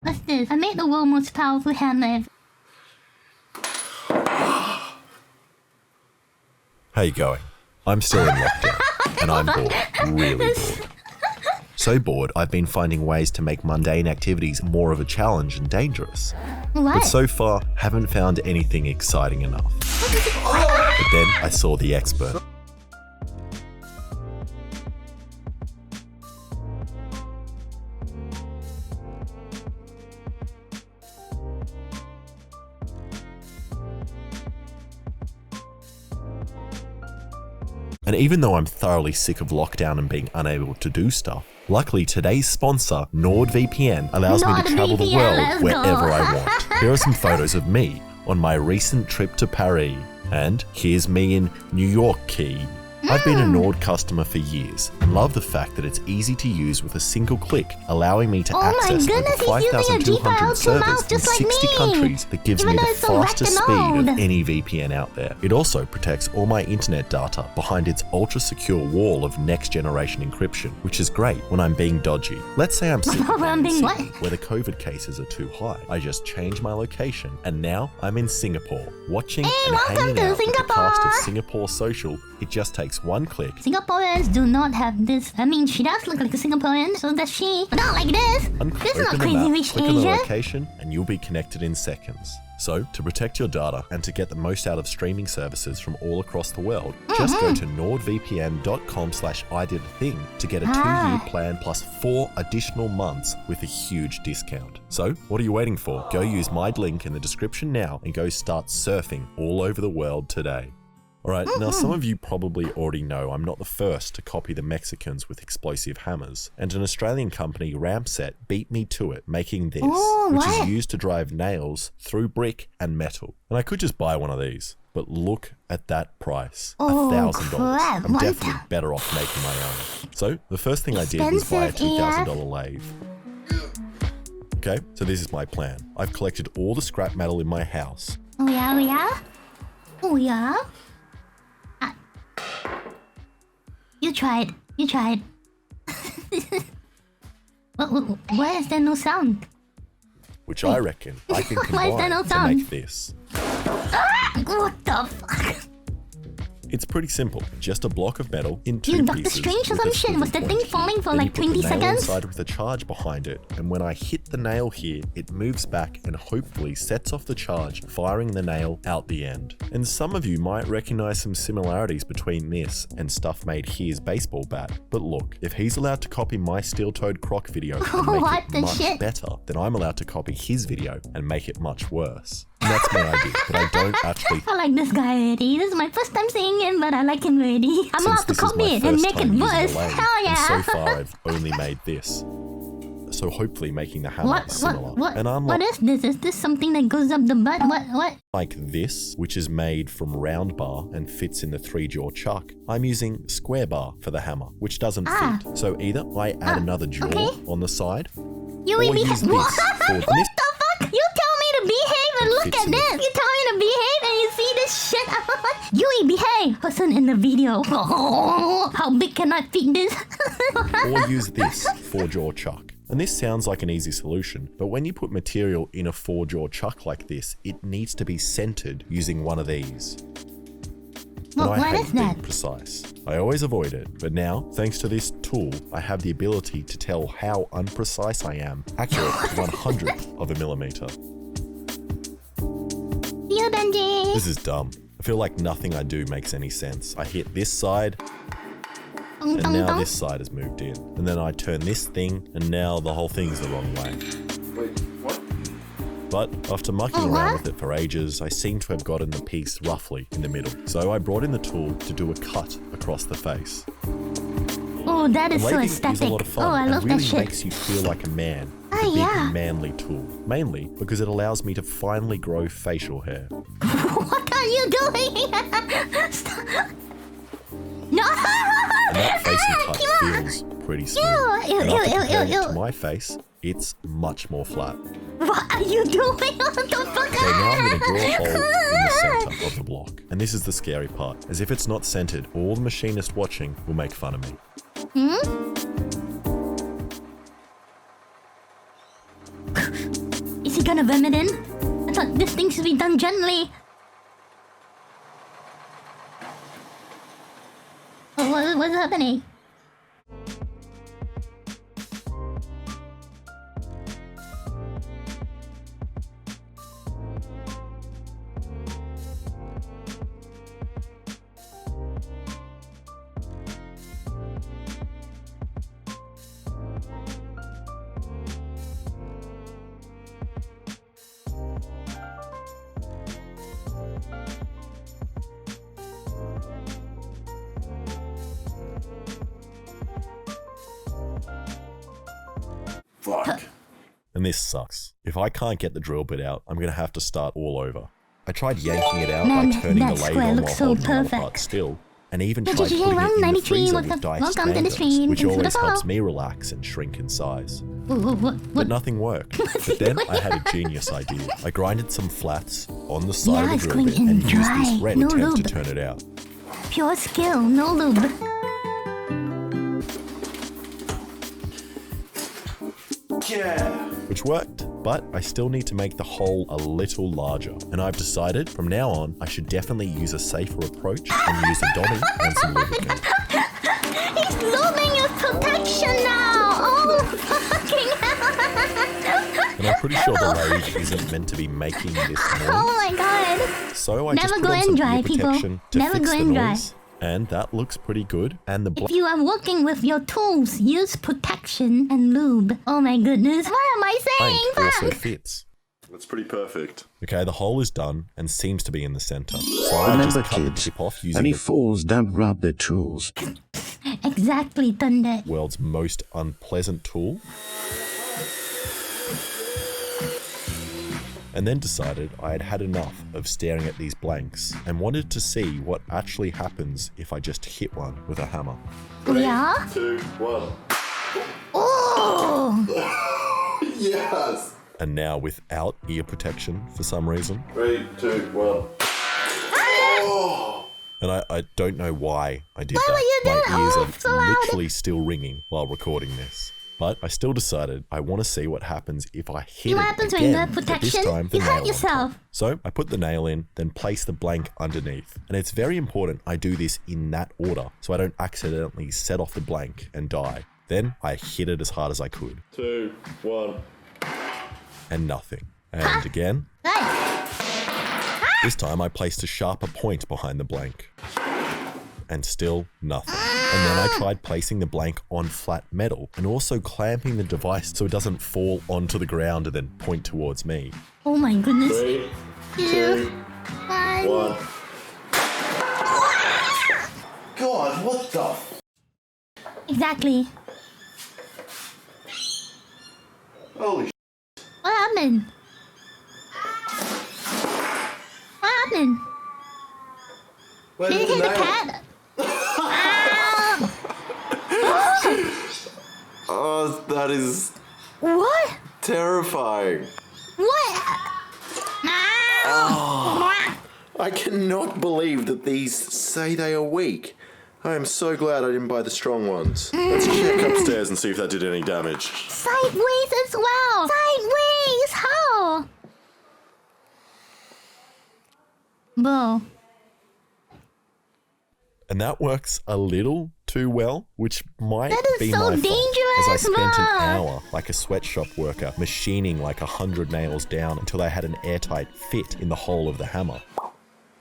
What's this? I made the world's most powerful hand knife. How you going? I'm still in lockdown, and I'm bored, really bored. So bored, I've been finding ways to make mundane activities more of a challenge and dangerous. What? But so far, haven't found anything exciting enough. But then I saw the expert. And even though I'm thoroughly sick of lockdown and being unable to do stuff, luckily today's sponsor, NordVPN, allows me to travel the world wherever I want. Here are some photos of me on my recent trip to Paris. And here's me in New York Key. I've been a Nord customer for years and love the fact that it's easy to use with a single click, allowing me to access over 5,200 servers in 60 countries that gives me the fastest speed of any VPN out there. It also protects all my internet data behind its ultra-secure wall of next-generation encryption, which is great when I'm being dodgy. Let's say I'm sitting in a city where the COVID cases are too high. I just change my location and now I'm in Singapore, watching and hanging out with the cast of Singapore Social. It just takes one click. Singaporeans do not have this. I mean, she does look like a Singaporean, so does she. But not like this. This is not Crazy Rich click on the Asia. location, and you'll be connected in seconds. So, to protect your data and to get the most out of streaming services from all across the world, just go to nordvpn.com/ididthing to get a 2-year plan plus 4 additional months with a huge discount. So, what are you waiting for? Go use my link in the description now and go start surfing all over the world today. Alright, now some of you probably already know I'm not the first to copy the Mexicans with explosive hammers, and an Australian company, Ramset, beat me to it, making this, which is used to drive nails through brick and metal. And I could just buy one of these, but look at that price, $1,000. I'm definitely better off making my own. So, the first thing I did was buy a $2,000 lathe. Okay, so this is my plan. I've collected all the scrap metal in my house. Oh yeah? You tried. Why is there no sound? Which I reckon I can combine to make this. What the fuck? It's pretty simple. Just a block of metal in 2 Dude, pieces. Doctor Strange or some shit. Was the thing falling for Then like you put 20 the nail seconds? inside with a charge behind it, and when I hit the nail here, it moves back and hopefully sets off the charge, firing the nail out the end. And some of you might recognize some similarities between this and stuff made here's baseball bat. But look, if he's allowed to copy my steel-toed croc video and make it much better, then I'm allowed to copy his video and make it much worse. And that's my idea, but I don't actually... I like this guy already. This is my first time seeing him, but I like him already. I'm allowed to copy it and make it worse. Hell yeah! And so far, I've only made this. So hopefully making the hammer similar. What is this? Is this something that goes up the butt? What? Like this, which is made from round bar and fits in the 3-jaw chuck, I'm using square bar for the hammer, which doesn't fit. So either I add another jaw on the side, or use this for What the fuck? You tell me to behave and look at this! You tell me to behave and you see this shit? Yui, behave! Person in the video. How big can I feed this? or use this 4-jaw chuck. And this sounds like an easy solution, but when you put material in a 4-jaw chuck like this, it needs to be centered using one of these. What is that? Being precise. I always avoid it, but now, thanks to this tool, I have the ability to tell how unprecise I am. Accurate 100th of a millimeter. You, Benji! This is dumb. I feel like nothing I do makes any sense. I hit this side, and now this side has moved in. And then I turn this thing, and now the whole thing's the wrong way. Wait, what? But after mucking around with it for ages, I seem to have gotten the piece roughly in the middle. So I brought in the tool to do a cut across the face. Oh, that is so Lathing aesthetic. is a lot of fun I love and really that shit. makes you feel like a man. It's a big, manly tool. Mainly because it allows me to finally grow facial hair. What are you doing? No! And that facing cut feels pretty smooth. And after comparing it to my face, it's much more flat. What are you doing? What the fuck? Okay, now I'm going to draw a hole in the center of the block. And this is the scary part, as if it's not centered, all the machinists watching will make fun of me. you gonna vomit in? I thought this thing should be done gently. What's happening? Fuck. And this sucks. If I can't get the drill bit out, I'm gonna have to start all over. I tried yanking it out by turning the lathe on while holding the part still, and even tried putting it in the freezer with diced mangoes, which always helps me relax and shrink in size. But nothing worked. But then I had a genius idea. I grinded some flats on the side of the drill bit and used this red attempt to turn it out. Pure skill, no lube. Yeah. Which worked, but I still need to make the hole a little larger. And I've decided from now on, I should definitely use a safer approach and use a dummy and some lubricant. He's lubing your protection now! Oh, fucking hell! And I'm pretty sure the lathe isn't meant to be making this noise. Oh my god. So I Never just go put on in some dry, ear people. protection to Never fix go the in dry. noise. And that looks pretty good. And the If you are working with your tools, use protection and lube. Oh my goodness. What am I saying? blank also Fuck! fits. That's pretty perfect. Okay, the hole is done and seems to be in the center. So I Remember, just cut the kids, tip off using any the fools don't rub their tools. Exactly, Thunder. world's most unpleasant tool. And then decided I had had enough of staring at these blanks and wanted to see what actually happens if I just hit one with a hammer. Yeah? 2, 1. Oh! Yes. And now without ear protection for some reason. 3, 2, 1. Oh. And I don't know why I did Why that. were you doing My ears that? So are loud. literally still ringing while recording this. But I still decided I want to see what happens if I hit What it happens when you again, have but this protection? time the You hurt nail on yourself. top. So I put the nail in, then place the blank underneath. And it's very important I do this in that order so I don't accidentally set off the blank and die. Then I hit it as hard as I could. 2, 1. And nothing. And again, Hey! this time I placed a sharper point behind the blank. And still nothing. And then I tried placing the blank on flat metal and also clamping the device so it doesn't fall onto the ground and then point towards me. Oh my goodness. 3, 2, 2, 1. 1. God, what the? Exactly. Holy What happened? What happened? Where Did did you the hit the nail? cat? Oh, that is What? terrifying. What? I cannot believe that these say they are weak. I am so glad I didn't buy the strong ones. Let's check upstairs and see if that did any damage. Sideways as well. Sideways. How? Bro. And that works a little too well, which might That is be so my fault, as I dangerous, spent an Mark. hour like a sweatshop worker machining like 100 nails down until they had an airtight fit in the hole of the hammer.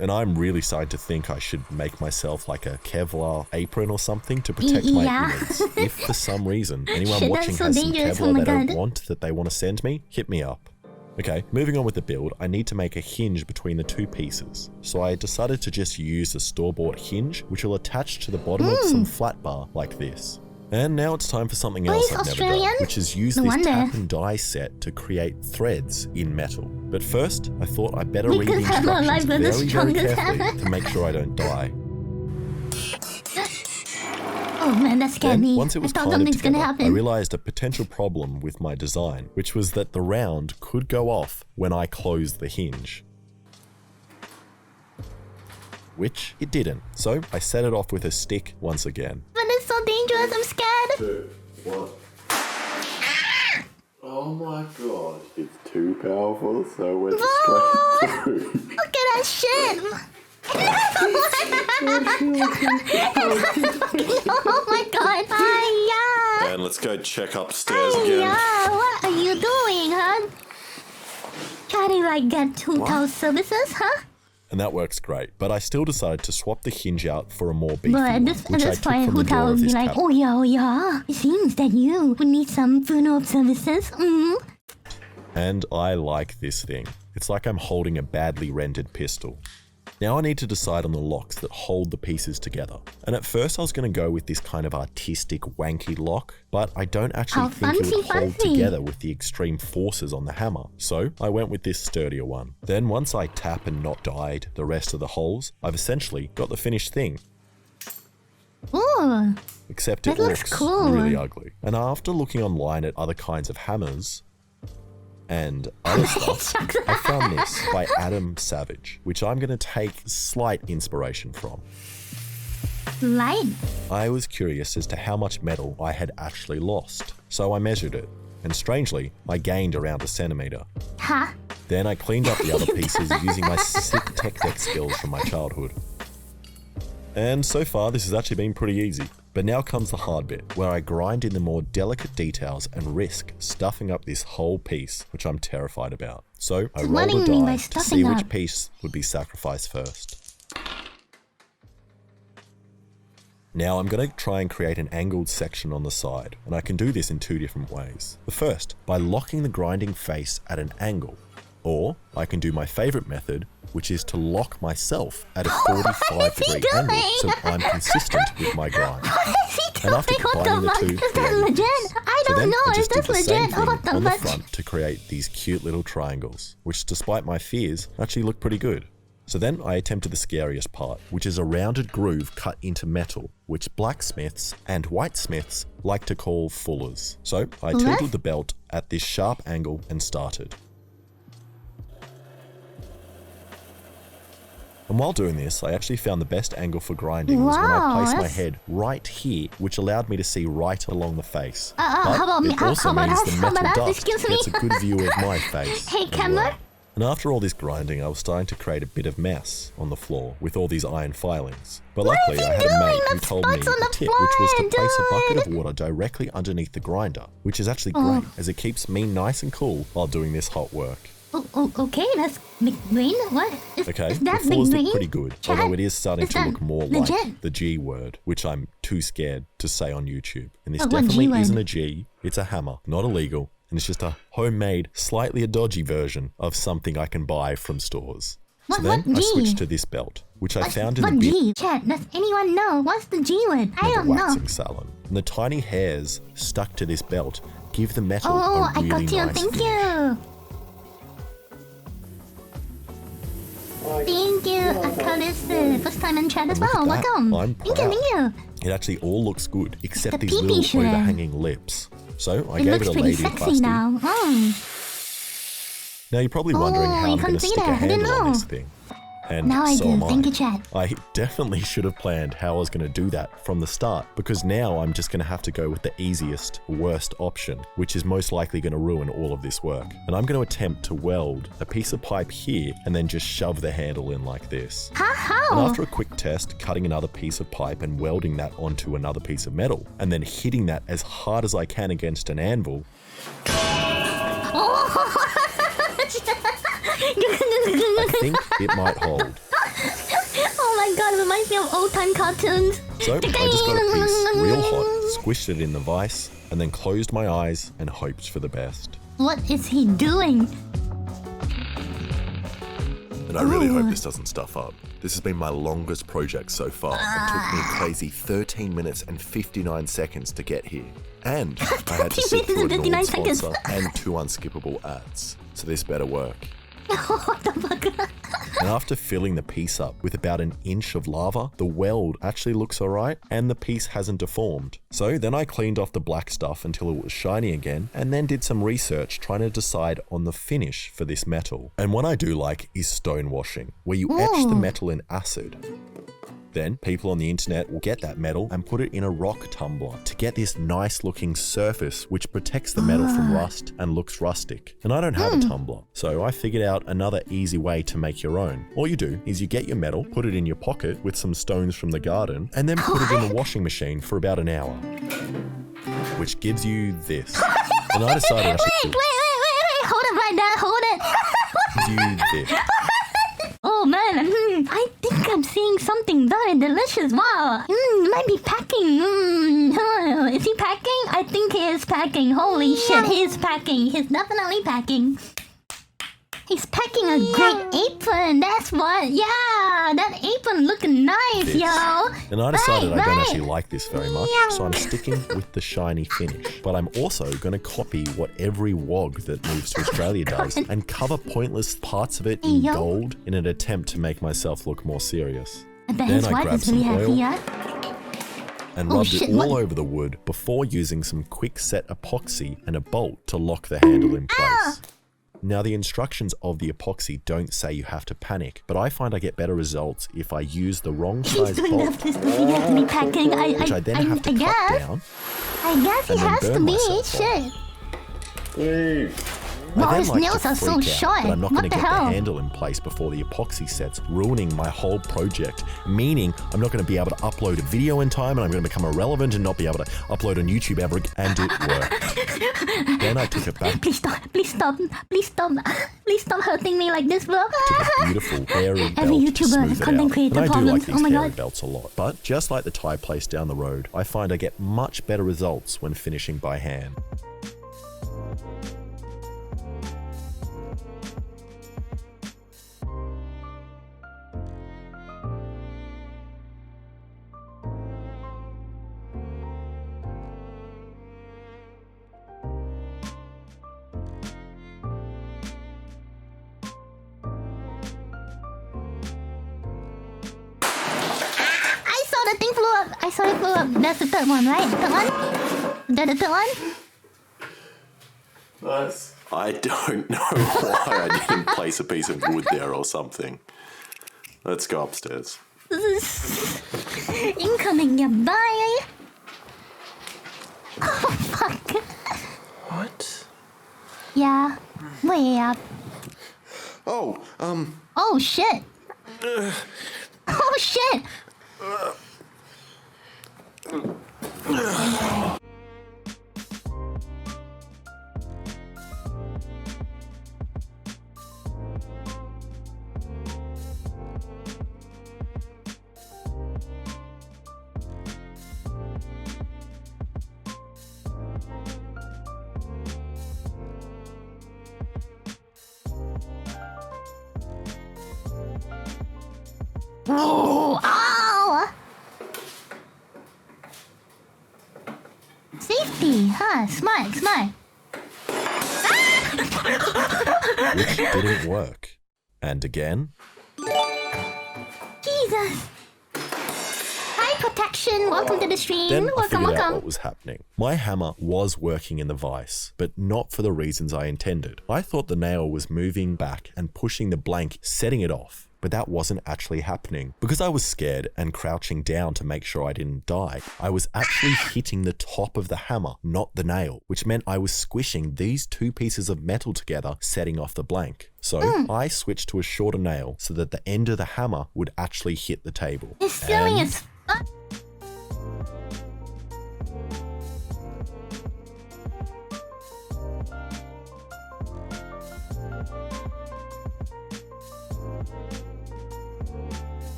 And I'm really starting to think I should make myself like a Kevlar apron or something to protect my Yeah. ears. If for some reason anyone Shit, watching that's so has some dangerous. Kevlar Oh my they don't God. want that they want to send me, hit me up. Okay, moving on with the build, I need to make a hinge between the two pieces. So I decided to just use a store-bought hinge, which will attach to the bottom of some flat bar like this. And now it's time for something else he's I've never Australian? done, which is use No this wonder. tap and die set to create threads in metal. But first, I thought I'd better We read could the have our instructions life with the very strongest carefully hammer. to make sure I don't die. Oh man, that scared Then, me. once it was I thought kind of something's gonna together, I happen. realized a potential problem with my design, which was that the round could go off when I closed the hinge. Which it didn't, so I set it off with a stick once again. But it's so dangerous, I'm scared. 2, 1. Oh my god. It's too powerful, so it went straight through. Look at that shit! Oh my god! Hiya! And let's go check upstairs again. Hiya! What are you doing, huh? Trying to like get 2,000 services, huh? And that works great, but I still decided to swap the hinge out for a more beefy But one, at this which I took point, from the door of be this like, cabinet. oh yeah. It seems that you would need some funeral services. And I like this thing. It's like I'm holding a badly rendered pistol. Now I need to decide on the locks that hold the pieces together. And at first I was going to go with this kind of artistic wanky lock, but I don't actually think it would hold together with the extreme forces on the hammer. So I went with this sturdier one. Then once I tap and not dyed the rest of the holes, I've essentially got the finished thing. Ooh. Except it That looks looks cool. really ugly. And after looking online at other kinds of hammers and other stuff, I found this by Adam Savage, which I'm going to take slight inspiration from. Light. I was curious as to how much metal I had actually lost, so I measured it, and strangely, I gained around 1 centimeter. Huh? Then I cleaned up the other pieces using my sick tech deck skills from my childhood. And so far, this has actually been pretty easy. But now comes the hard bit, where I grind in the more delicate details and risk stuffing up this whole piece, which I'm terrified about. So I What do rolled a you mean by die to see stuffing which up? piece would be sacrificed first. Now I'm going to try and create an angled section on the side, and I can do this in 2 different ways. The first, by locking the grinding face at an angle. Or I can do my favorite method, which is to lock myself at a 45-degree angle so I'm consistent with my grind. And after combining the two, Is that legit? I so don't then know I if just did that's the same legit. thing What the on the fuck? front to create these cute little triangles, which despite my fears, actually look pretty good. So then I attempted the scariest part, which is a rounded groove cut into metal, which blacksmiths and whitesmiths like to call fullers. So I tilted the belt at this sharp angle and started. And while doing this, I actually found the best angle for grinding was when I placed my head right here, which allowed me to see right along the face. But how about me? it also How about means us? the How metal about us? dust Excuse me? gets a good view of my face. Hey, as camera? well. And after all this grinding, I was starting to create a bit of mess on the floor with all these iron filings. But luckily, I had a mate who told me the tip, which was to place a bucket of water directly underneath the grinder, which is actually great, as it keeps me nice and cool while doing this hot work. Oh, okay, that's big brain. What? Okay, Is the that big floors brain? look pretty good, Chat? although it is starting Is to that look more legit? like the G word, which I'm too scared to say on YouTube. And this What definitely G word? isn't a G, it's a hammer, not illegal, and it's just a homemade, slightly a dodgy version of something I can buy from stores. So then what I G? switched to this belt, which I found in the What bin G? Chat, does anyone know? What's the G word? I of don't the know. waxing salon. And the tiny hairs stuck to this belt give the metal Oh, a I really got you. nice Thank finish. you. Thank you. I call this first time in chat as Look well. at that. Welcome. I'm Thank you, proud. thank you. It actually all looks good, except The these pee-pee little shred. overhanging lips. So I It gave looks it a pretty lady sexy busty. now. Now you're probably wondering Oh, how you I'm going can't to see stick a that. I didn't handle on know. this thing. And Now I so do. am Thank you, chat. I definitely should have planned how I was going to do that from the start, because now I'm just going to have to go with the easiest, worst option, which is most likely going to ruin all of this work. And I'm going to attempt to weld a piece of pipe here and then just shove the handle in like this. And How? after a quick test, cutting another piece of pipe and welding that onto another piece of metal, and then hitting that as hard as I can against an anvil, I think it might hold. Oh my god, it reminds me of old time cartoons. So I just got a piece real hot, squished it in the vise, and then closed my eyes and hoped for the best. What is he doing? And I really hope this doesn't stuff up. This has been my longest project so far and took me a crazy 13 minutes and 59 seconds to get here. And I had to sit through a 59 Nord seconds. sponsor and 2 unskippable ads. So this better work. What the fuck? And after filling the piece up with about an inch of lava, the weld actually looks alright and the piece hasn't deformed. So then I cleaned off the black stuff until it was shiny again, and then did some research trying to decide on the finish for this metal. And what I do like is stone washing, where you etch the metal in acid. Then people on the internet will get that metal and put it in a rock tumbler to get this nice looking surface which protects the metal from rust and looks rustic. And I don't have a tumbler, so I figured out another easy way to make your own. All you do is you get your metal, put it in your pocket with some stones from the garden, and then put it in the washing machine for about an hour, which gives you this. And I decided I should Hold it right now, hold it. gives you this. Oh man, I think I'm seeing something very delicious. Wow. Might be packing. Is he packing? I think he is packing. Holy shit, he's packing. He's definitely packing. He's packing a great apron. That's what. Yeah, that apron looking nice, yo. And I decided I don't actually like this very much, so I'm sticking with the shiny finish. But I'm also going to copy what every wog that moves to Australia does and cover pointless parts of it in gold in an attempt to make myself look more serious. Then I grabbed some oil and rubbed it all over the wood before using some quick set epoxy and a bolt to lock the handle in place. Now, the instructions of the epoxy don't say you have to panic, but I find I get better results if I use the wrong size bolt, which I then have to cut down. I guess it has to be. Shit. Wow, his nails are so short. But I'm not going to get the handle in place before the epoxy sets, ruining my whole project. Meaning, I'm not going to be able to upload a video in time, and I'm going to become irrelevant and not be able to upload on YouTube ever and it worked. Then I took it back. Please stop. Please stop. Please stop. Please stop hurting me like this, bro. Took a beautiful airy belt Every to YouTuber, smooth it content out. creator And I do like problems. these airy belts a lot. But just like the Thai place down the road, I find I get much better results when finishing by hand. I saw it flew up. That's the third one, right? Third one? Is that the third one? Nice. I don't know why I didn't place a piece of wood there or something. Let's go upstairs. Incoming, yeah, bye. Oh, fuck. What? Yeah, way up. Oh, Oh, shit. Oh, shit. Oh, ow! Safety, huh? Smart, smart. Which didn't work. And again. Jesus. Hi, protection. Welcome to the stream. Then I Welcome, figured out welcome. what was happening. My hammer was working in the vise, but not for the reasons I intended. I thought the nail was moving back and pushing the blank, setting it off. But that wasn't actually happening. Because I was scared and crouching down to make sure I didn't die, I was actually hitting the top of the hammer, not the nail, which meant I was squishing these two pieces of metal together, setting off the blank. So I switched to a shorter nail so that the end of the hammer would actually hit the table. It's silly as fuck.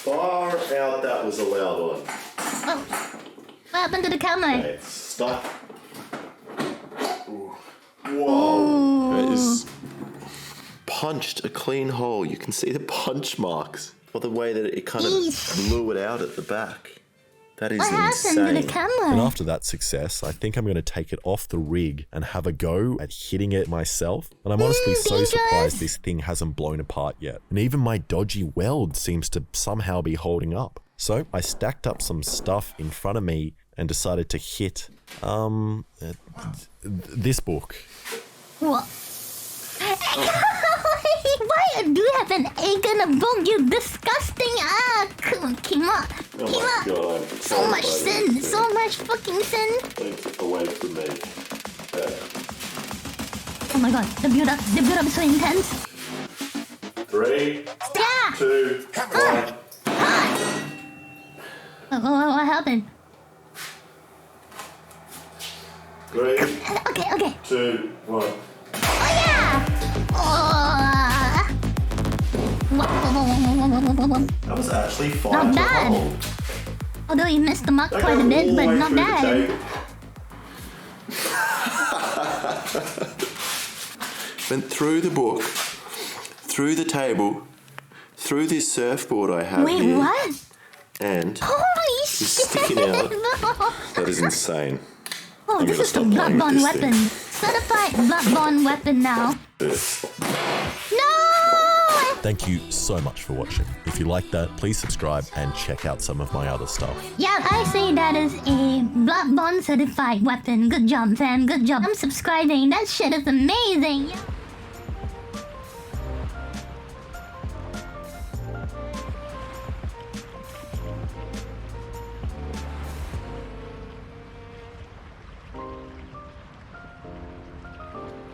Far out that was a loud one. Oh. What happened to the camera? Okay, it's stuck. Ooh. Whoa. It is punched a clean hole. You can see the punch marks. Or the way that it kind of blew it out at the back. That is insane. What happened to the camera? And after that success, I think I'm going to take it off the rig and have a go at hitting it myself. And I'm honestly so surprised this thing hasn't blown apart yet. And even my dodgy weld seems to somehow be holding up. So I stacked up some stuff in front of me and decided to hit, this book. What? Why do you have an egg in a book, you disgusting come on. Oh my god. So much sin, so much fucking sin. Take away from me. There. Oh my god, the build up is so intense. 3, Yeah! 2, 1. What happened? 3, Okay. 2, 1. Oh yeah! That was actually fine. Not bad. Although you missed the mark quite a bit, but not bad. Went through the book, through the table, through this surfboard I have Wait, here. what? And Holy it's shit! sticking out. That is insane. Oh, this is the bloodborne weapon. Certified bloodborne weapon now. No! Thank you so much for watching. If you like that, please subscribe and check out some of my other stuff. Yeah, I say that is a bloodborne certified weapon. Good job, fam. Good job. I'm subscribing. That shit is amazing.